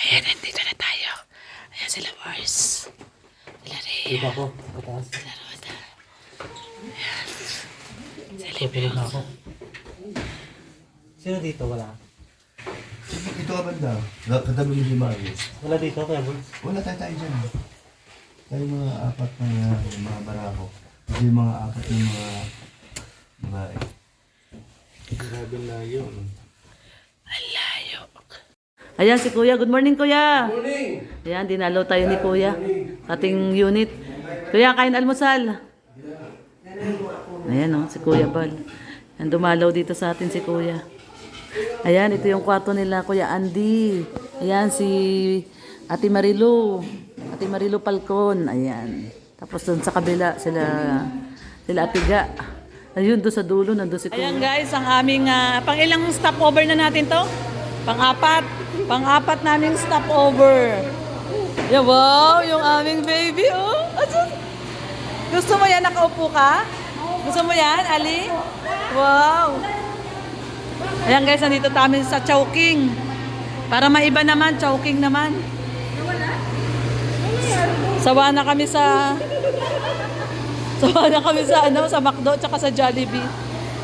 Ayan, nandito na tayo. Ayan sila Mars. Sila Rhea. Dito ako, pataas. Sila Roda. Ayan. Sa Libyo. Ako. Sino dito? Wala. Ito ka banda. Katabi mo si Marius. Wala dito, kaya Bulls. Wala tayo dyan. Tayo mga apat na mga barako. Ito yung mga apat ng mga babae. Grabe na yun. Ang layo. Ayan si Kuya. Good morning, Kuya. Good morning. Ayan, dinalo tayo ni Kuya. Ating unit. Kuya, kain almusal. Ayan si Kuya Bal. Ayan, dumalaw dito sa atin si Kuya. Ayan, ito yung kwarto nila, Kuya Andy. Ayan, si Ate Marilu. Ate Marilu Palcon. Ayan. Tapos doon sa kabila, sila Ate Ga. Ayun, doon sa dulo, nandun si Kuya. Ayan guys, ang aming, pang ilang stopover na natin to? Pang-apat. Pang-apat naming stopover. Yeah, wow, yung aming baby, oh. Gusto mo yan, nakaupo ka? Gusto mo yan, Ali? Wow. Ayan guys, nandito tayo sa Chowking. Para maiba naman, Chowking naman. Sawa na kami sa sa McDo tsaka sa Jollibee.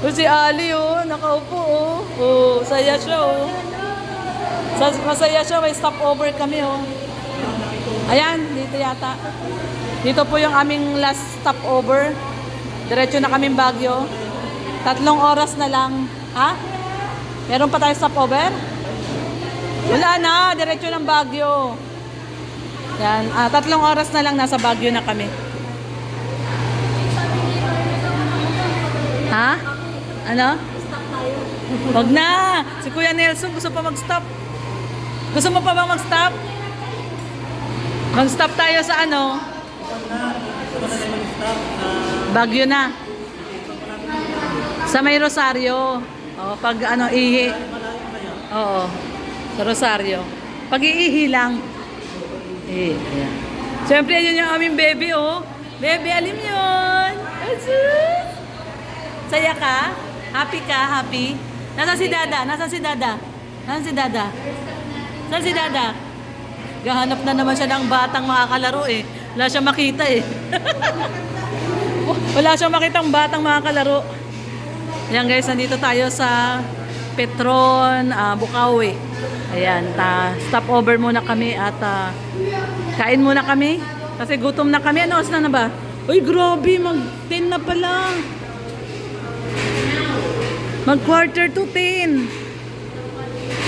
O si Ali nakaupo saya siya Masaya siya, may stopover kami Ayan, dito yata. Dito po yung aming last stopover. Diretso na kaming Baguio. 3 oras na lang. Ha? Meron pa tayo stopover? Wala na, diretso ng Baguio. Yan, 3 oras na lang nasa Baguio na kami. Ha? Ano? Stop tayo. Wag na. Si Kuya Nelson gusto pa mag-stop. Gusto mo pa ba mag-stop? Mag-stop tayo sa ano? Baguio na. Sa may Rosario. Pag ihi. Oo. Sa Rosario. Pag iihi lang. Ayan. Siyempre, yun yung aming baby, Baby, alim yun. Saya ka? Happy ka? Happy? Nasaan si Dada? Nasaan si Dada? Nasaan si Dada? Nasaan si Dada? Gahanap na naman siya ng batang makakalaro Wala siya makita Wala siya makitang batang makakalaro. Ayan guys, nandito tayo sa Petron, Bukawi. Ayan, stop over muna kami at kain muna kami. Kasi gutom na kami. Ano oras na ba? Uy, grabe, mag-10 na pala. Mag 9:45.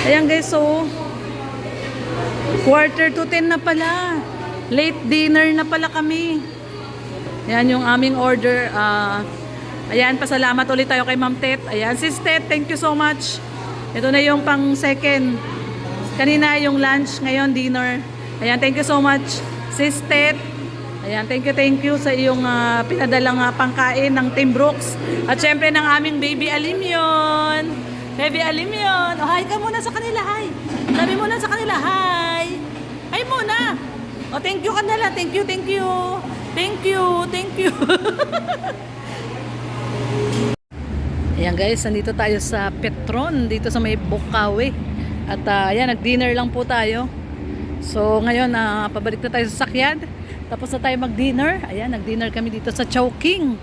Ayan guys, 9:45 na pala. Late dinner na pala kami. Ayan yung aming order. Ayan, pasalamat ulit tayo kay Ma'am Tet. Ayan, Sis Tet, thank you so much. Ito na yung pang second. Kanina yung lunch, ngayon dinner. Ayan, thank you so much, Sis Tet. Ayan, thank you sa iyong pinadalang pangkain ng Team Brooks. At syempre ng aming baby Alimyon. Baby Alimyon. Hi ka muna sa kanila, hi. Sabi muna sa kanila, hi. Hi muna. Thank you ka nila. Thank you. Thank you. Ayan guys, nandito tayo sa Petron. Dito sa may Bukawi. At ayan, nag-dinner lang po tayo. So ngayon, pabalik na tayo sa sakyan. Tapos na tayo mag-dinner. Ayan, nag-dinner kami dito sa Chowking.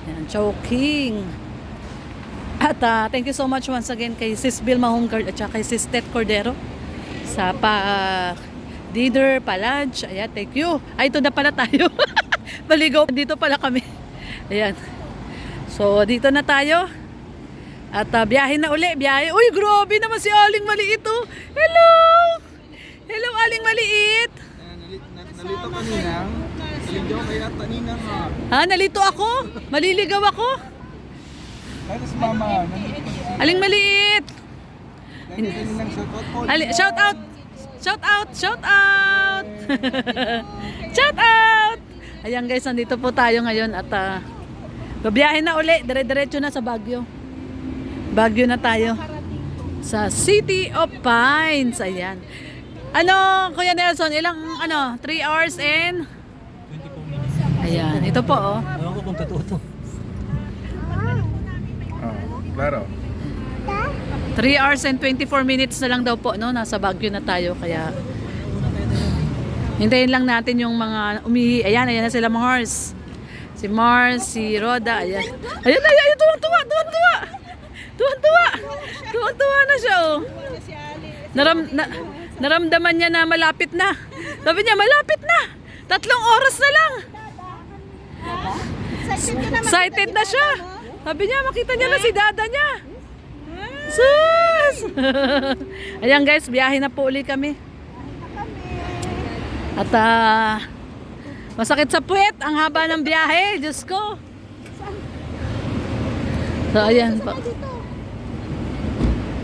Ayan, Chowking. At thank you so much once again kay Sis Vilma Homegard at saka kay Sis Tet Cordero sa dinner, pa-lunch. Ayan, thank you. Ay, ito na pala tayo. Baligaw, dito pala kami. Ayan. So, dito na tayo. At biyahe na uli. Biyahe. Uy, grabe naman si Aling Maliit Hello! Hello, Aling Maliit. Nalito ka ninang, naligaw kaya taninang Nalito ako? Maliligaw ako? Kaya si mama, Aling Maliit! naninang Shout out! Shout out! Ayan guys, nandito po tayo ngayon at babiyahin na uli, dire-diretso na sa Baguio. Baguio na tayo. Sa City of Pines. Ayan. Kuya Nelson, ilang 3 hours and 24 minutes. ayan, ito po Ewan ko kung totoo to. Claro. 3 hours and 24 minutes na lang daw po, no? Nasa Baguio na tayo, kaya hintayin lang natin yung mga umihi. Ayan na sila Mars. Si Mars, si Roda, ayan. Ayan, tuwang-tuwa. Tuwang-tuwa na siya, oh. Naramdaman niya na malapit na. Sabi niya, malapit na. 3 oras na lang. Excited na siya. Sabi niya, makita niya na si dada niya. Sus! Ayan guys, biyahe na po uli kami. At masakit sa puwet, ang haba ng biyahe, Diyos ko. So ayan po.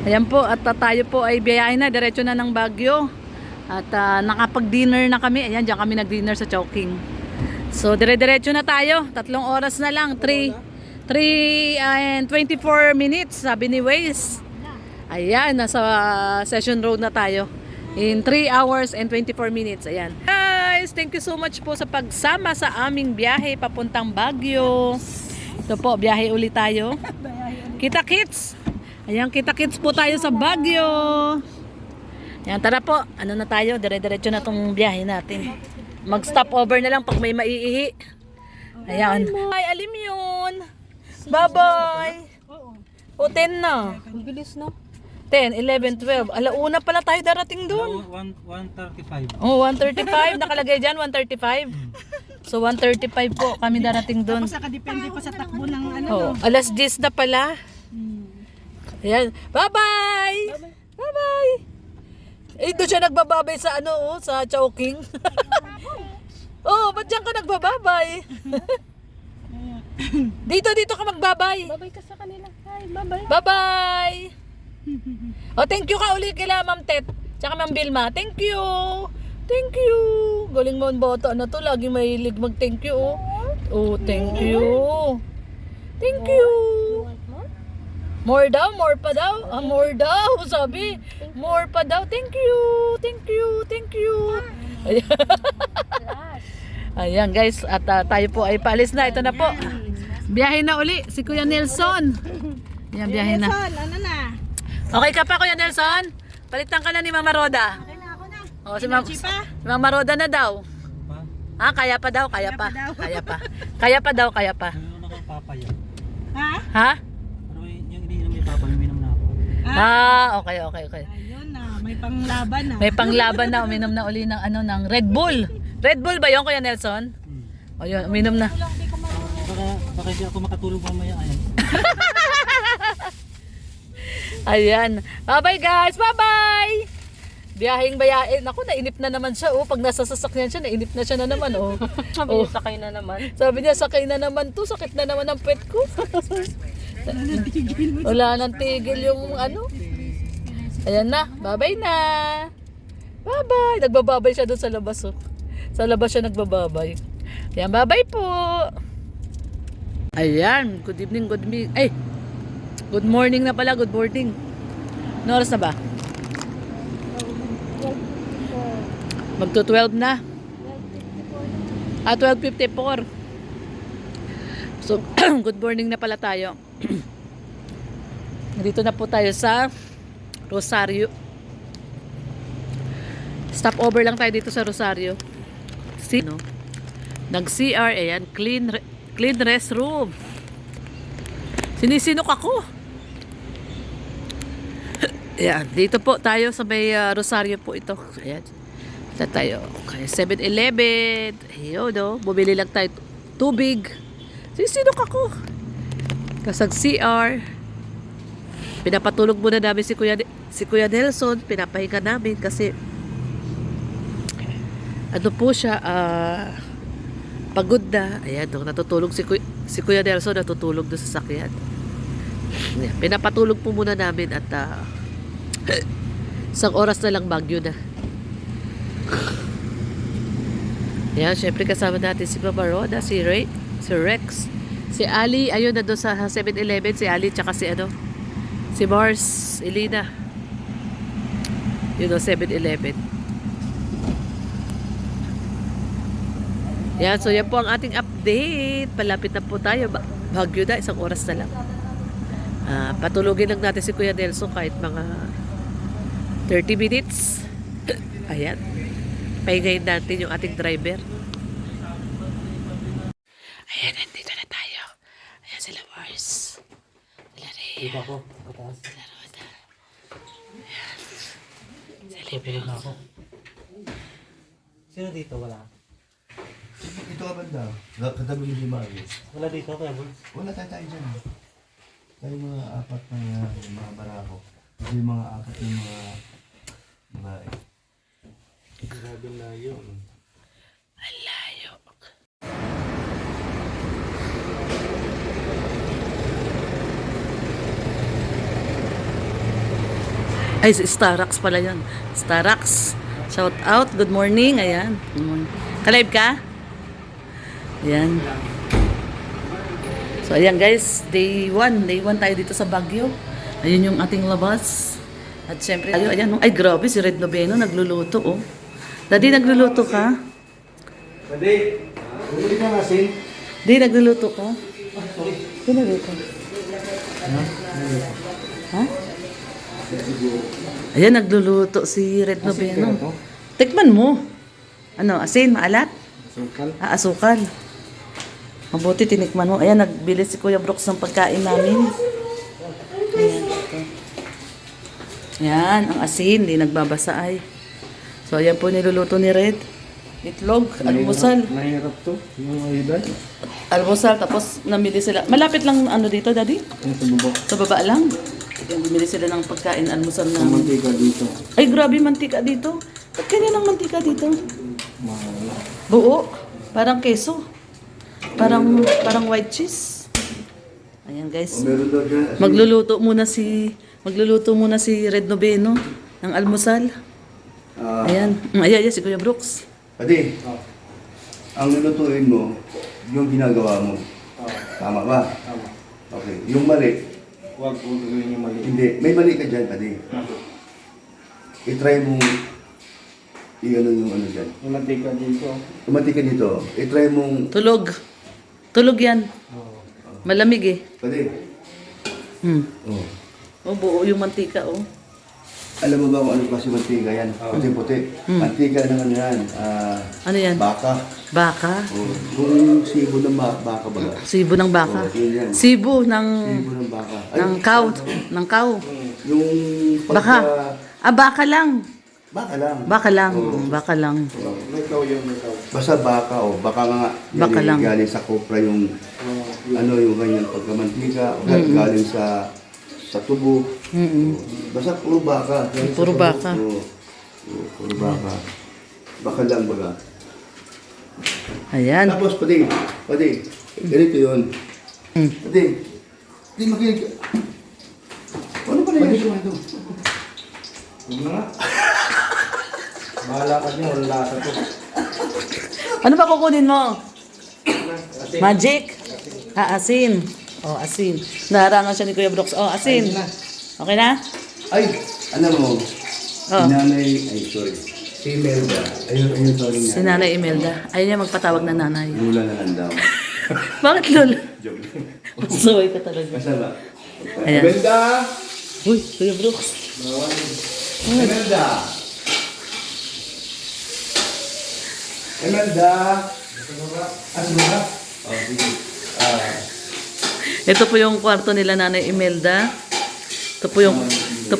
Ayan po, at tayo po ay biyahe na, diretso na ng Baguio. At nakapag-dinner na kami. Ayan, diyan kami nag-dinner sa Chowking. So dire-diretso na tayo, 3 oras na lang, 3 and 24 minutes, sabi ni Waze. Ayan, nasa Session Road na tayo. In 3 hours and 24 minutes. Ayan. Guys, thank you so much po sa pagsama sa aming biyahe papuntang Baguio. Ito po, biyahe ulit tayo. Kita-kits! Ayan, kita-kits po tayo sa Baguio. Ayan, tara po. Ano na tayo? Dire-diretso na tong biyahe natin. Mag-stop over na lang pag may maiihi. Ayan. Ay, alim yun. Bye-bye. O, 10 na. Ang bilis, no? 10, 11, 12. Alauna pala tayo darating doon. 135. Oh, 135. Nakalagay dyan, 135. So, 135 po kami darating doon. Saka depende pa sa takbo ng ano. Oh, alas 10 na pala. Ayan. Bye-bye! Bye-bye! Eh, doon siya nagbababay sa ano, oh, sa Chowking. Oh, ba't dyan ka nagbababay? Dito ka magbabay. Babay ka sa kanila. Hi, bye-bye. Bye-bye! Oh, thank you ka uli kila Ma'am Tet. Tsaka Ma'am Vilma. Thank you! Thank you! Galing mo ang bata na to. Lagi mahilig mag-thank you, oh. Oh, thank you. Thank you. More daw? More pa daw? Ah, more daw, sabi. More pa daw. Thank you. Thank you. Thank you. Ayan. Ayan guys, at tayo po ay paalis na. Ito na po. Biyahe na uli si Kuya Nelson. Ayan, biyahe na. Ano na? Okay ka pa, Kuya Nelson? Palitan ka na ni Mama Roda. Okay na ako na. O, si Mama Roda na daw. Ah, kaya pa daw, kaya pa. Kaya pa. Kaya pa daw, kaya pa. Ano kang papaya? Ha? Ha? Ano yung iniinom ni Papa, uminom na ako. Ah, okay. Ayun na, may panglaban na. May panglaban na, uminom na uli ng ano ng Red Bull. Red Bull ba 'yon, Kuya Nelson? O yun, uminom na. Baka hindi ako makatulog mamaya. Ayan. Bye-bye guys. Bye-bye. Biyaheng bayain. Naku, nainip na naman siya. Oh, pag nasa sasakyan siya, nainip na siya na naman. Oh. Sabi niya, sakay na naman. Sabi niya, sakay na naman to. Sakit na naman ang puwet ko. Wala nang tigil yung ano. Ayan na. Bye-bye na. Bye-bye. Nagbababay siya doon sa labas. Oh. Sa labas siya nagbababay. Ayan, bye-bye po. Ayan. Good evening, good evening. Ay! Good morning na pala. Good morning. Ano oras na ba? Magto 12 na. 12:54. So, good morning na pala tayo. Dito na po tayo sa Rosario. Stop over lang tayo dito sa Rosario. See, no? Nag-CR, ayan, clean restroom. Sinisinok ako. Ayan, dito po tayo sa may Rosario po ito. Ayan. Dito tayo. Okay, 7-Eleven. Ayun, no? Bumili lang tayo tubig. Sinisinok ako. Kasag CR. Pinapatulog muna namin si Kuya Nelson. Pinapahinga namin kasi ano po siya, pagod na. Ayan, no? Natutulog si Kuya Nelson, natutulog doon sa sakyan. Ayan, pinapatulog po muna namin at isang oras na lang Baguio na. Ayan, syempre kasama natin si Mama Roda, si Rex, si Ali, ayun na doon sa 7-Eleven, si Ali tsaka si si Mars, Elena. Yun o, 7-Eleven. Yan, so yan po ang ating update. Palapit na po tayo. Baguio na, isang oras na lang. Patulugin lang natin si Kuya Delso kahit mga 30 minutes. Ayan. Pahingayin natin yung ating driver. Ayan, nandito na tayo. Ayan sila Mars. Sila Rhea. Dito ako. Pataas. Sila Roda. Ayan. Sila Bill. Ako. Sino dito? Wala. Ito ka banda. Katabi mo si Mario. Wala dito kaya boy. Wala tayo dyan. Tayo mga apat na mga barako. Kasi yung mga apat yung mga babae. Grabe na yun. Ang layo. Ay, si Starax pala yan. Starax. Shout out. Good morning. Ayan. Good morning. Ka-live ka? Ayan. So, ayan guys. Day 1. Day 1 tayo dito sa Baguio. Ayun yung ating labas. At syempre, ayan. Ay, grabe. Si Red Noveno nagluluto, oh. Daddy, nagluluto ka? Pwede. Bumili ka kasi. Di, nagluluto ka? Di, nagluluto. Ha? Ayan, nagluluto si Red Noveno. Tikman mo. Ano, asin, maalat? Sukal. Asukal. Mabuti, tinikman mo. Ayan, nagbili si Kuya Brooks ng pagkain namin. Ayan, ito. Ayan, ang asin, di nagbabasa ay. So, ayan po niluluto ni Red. Itlog, almusal. Mahirap to. Yung ayudan. Almusal, tapos namili sila. Malapit lang ano dito, Daddy? Yung sa baba. Sa baba lang. Yung bumili sila ng pagkain, almusal na. Mantika dito. Ay, grabe mantika dito. Ba't ganyan ang mantika dito? Mahal. Buo. Parang keso. Parang white cheese. Ayan guys. Meron daw dyan. Magluluto muna si Red Noveno ng almusal. Ayan. Ayan, si Kuya Brooks. Pwede. Ang lulutuin mo, yung ginagawa mo. Tama ba? Tama. Okay. Yung mali, Huwag ko gawin yung mali. hindi. May mali ka dyan, pwede. I-try mo i-ano yung ano dyan. Yung mantika dito. Tumati ka dito. I-try mong Tulog. Tulog yan. Malamig eh. pwede. Oh. Oh, buo yung mantika oh. Alam mo ba kung ano klase mantika yan? Puti-puti. Mantika ng ano yan? Ano yan? Baka. Baka. Oh. Yung sibo ng baka ba? Sibo ng baka. Oh, yun yan. Sibo ng Sibo ng baka. Ay, ng cow. Ng cow. yung Baka. Baka lang. Baka lang. Baka lang. Oo. Baka lang. May tao yun, may tao. Basta baka o baka nga Baka lang. galing sa kopra yung ano yung ganyan pagkamantika o galing sa tubo. Basta puro baka. Galing sa Puro tubo. baka. Oo. Oo, puro baka. Baka lang baga. Ayan. Tapos pati ganito yun. Pati hindi makinig. Ano pa na yun? Huwag na nga. Bahala ka niyo, wala lasa to. Ano ba kukunin mo? Magic? Asin. Oh, asin. Naharangan siya ni Kuya Brooks. Oh, asin. Okay na? Ay, alam mo, Oh. si nanay, ay sorry, si Melda, ayun sorry Si nga, Nanay Imelda. Ayaw niya magpatawag na nanay. lula na lang daw. Bakit, Lol? Joke lang. Masuway ka talaga. Basta ba? Ayan. Melda! Uy, Kuya Brooks. Melda! Melda! Asura? Oh, sige. Ito po yung kwarto nila Nanay Imelda. Ito po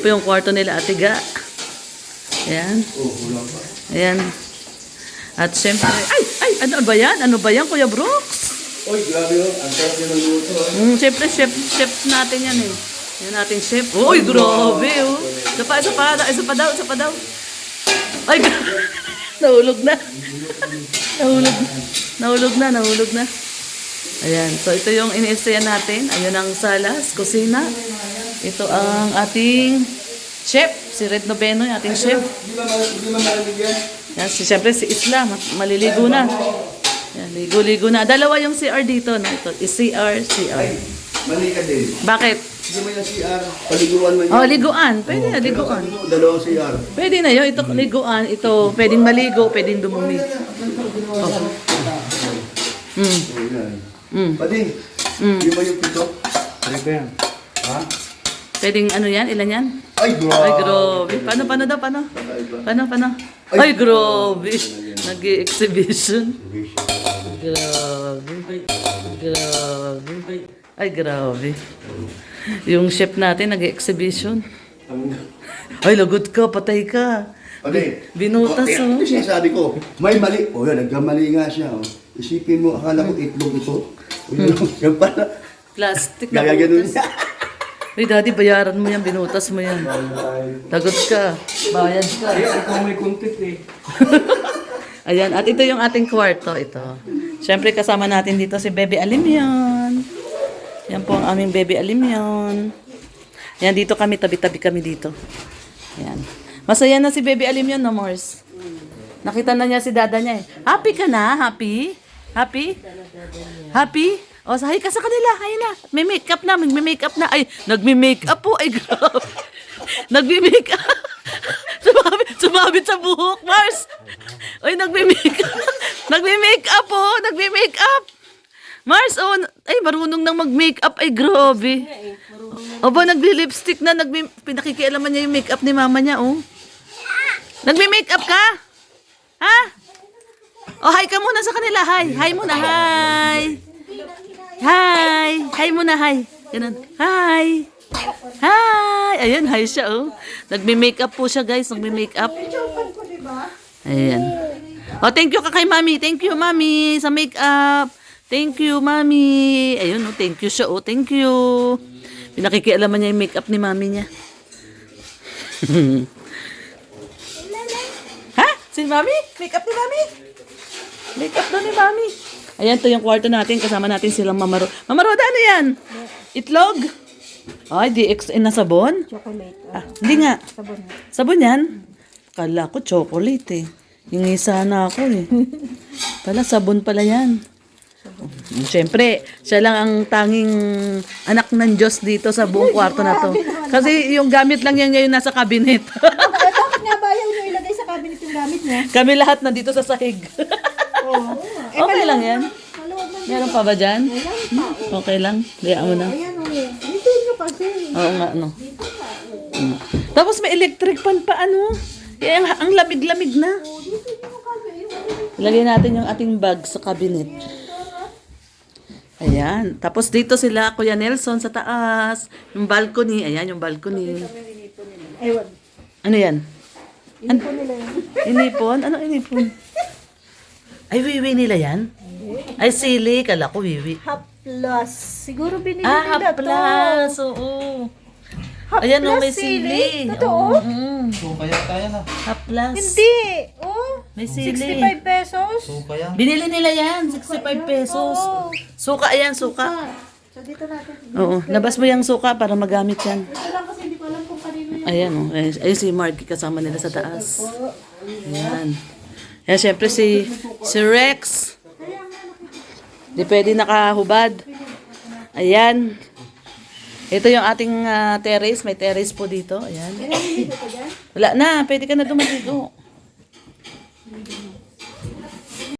yung kwarto nila Ate Ga. Ayan. Oh, wala pa. Ayan. At syempre, ay, ano ba yan? Ano ba yan, Kuya Brooks? Oy, grabe yun. Ang sarap yung nagluto. Syempre, chef natin yan eh. Yan nating chef. Uy, grabe oh. Isa pa daw. Ay, nahulog na. Nahulog na. Ayan, so ito yung ini-stayan natin. Ayun ang salas, kusina. Ito ang ating chef, si Red Noveno, yung ating chef. Di ba marinig yan? Yan, siyempre si Isla, maliligo na. Yan, ligo-ligo na. Dalawa yung CR dito, no? Ito, CR. Ay, mali ka din. Bakit? Hindi mo yung CR. Paliguan mo yun. Oh, liguan. Pwede na, liguan. Dalawang CR. Pwede na yun. Ito, liguan. Ito, pwedeng maligo, pwedeng dumumi. Oh, yan. Pati, di ba yung pito? Ano ko yan? Ha? Pwedeng ano yan? Ilan yan? Ay, Ay, grabe. Paano daw? Paano? Ay, grabe. Nag-exhibition. Grabe. Ay, grabe. Yung chef natin nag-exhibition. Ay, lagot ka. Patay ka. Ano Binutas, oh. Ito sinasabi ko, may mali. O yan, nagkamali nga siya. Oh. Isipin mo, akala ko itlog ito. O yun, yung pala. Plastic na Gagaganon butas. niya. Ay, daddy, bayaran mo yan. Binutas mo yan. Lagot ka. Bayad ka. Ikaw may content eh. Ayan, at ito yung ating kwarto, ito. Siyempre, kasama natin dito si Bebe Alimyon. Yan po ang aming Bebe Alimyon. Yan, dito kami, tabi-tabi kami dito. Yan. Masaya na si Bebe Alimyon, no, Mors? Nakita na niya si dada niya eh. Happy ka na? Happy? Happy? Happy? O, sahay ka sa kanila. Hay na. May makeup na. May-makeup na. Ay, nagme-makeup po. Ay, grabe. Nagme-makeup. Sumabit sa buhok, Mars. Ay, nagme-makeup. Nagme-makeup po. Nagme-makeup. Mars, oh, ay, marunong nang mag-makeup. Ay, grabe. O ba, nagli-lipstick na. Pinakikialaman niya yung makeup ni mama niya, oh. Nagme-makeup ka? Ha? Oh, hi ka muna sa kanila. Hi. Hi muna. Hi. Hi. Hi muna. Hi. Ganun. Hi. Hi. Ayan, hi siya, oh. Nagme-makeup po siya, guys. Nagme-makeup. Ayan. Oh, thank you ka kay mami. Thank you, mami, sa makeup. Thank you, mami. Ayun, oh, thank you siya, oh. Thank you. Pinakikialaman niya yung makeup ni mami niya. Ha? Si mami? Makeup ni mami? Makeup daw ni mami. Ayan, to yung kwarto natin. Kasama natin silang mamaro. Mamaroda, ano yan? Itlog? Ay, DXN na sabon? Chocolate. Ah, hindi nga. Sabon. Sabon yan? Kala ko chocolate eh. Hingi sana ako eh. Pala, sabon pala yan. Siyempre, siya lang ang tanging anak ng Diyos dito sa buong kwarto na to. Kasi yung gamit lang yan ngayon nasa cabinet. Bakit nga ba ayaw nyo ilagay sa cabinet yung gamit niya? Kami lahat nandito sa sahig. Oo. Okay lang yan. Maluwag man. Meron pa ba dyan? Okay lang. Hayaan mo na. Ayan o. Dito nyo kasi. Oo nga, ano. Tapos may electric fan pa, ano. Eh, ang lamig-lamig na. Ilagay natin yung ating bag sa cabinet. Ayan. Tapos dito sila, Kuya Nelson sa taas. Yung balcony. Ayan, yung balcony. Ewan. Ano yan? Inipon nila yun. Inipon? Ano inipon? Ay, wiwi nila yan? Ay, sili. Kala ko wiwi. Haplas. Siguro binili Ah, nila haplas. Oo. Ayan, oh, may sili. Totoo? Oo. So kaya kaya na. Haplas. Hindi. Oh. May sili. 65 pesos. So kaya. Binili nila yan. 65 pesos. Suka, ayan, suka. So dito natin. Oo. Labas mo yung suka para magamit yan. Ito lang kasi hindi ko alam kung kanino yun. Ayan, oh. Ayun si Mark, kasama nila sa taas. Ayan. Ayan, syempre si Rex. Di pwede nakahubad. Ayan. Ito yung ating terrace. May terrace po dito. Ayan. Wala na. Pwede ka na dumaligo.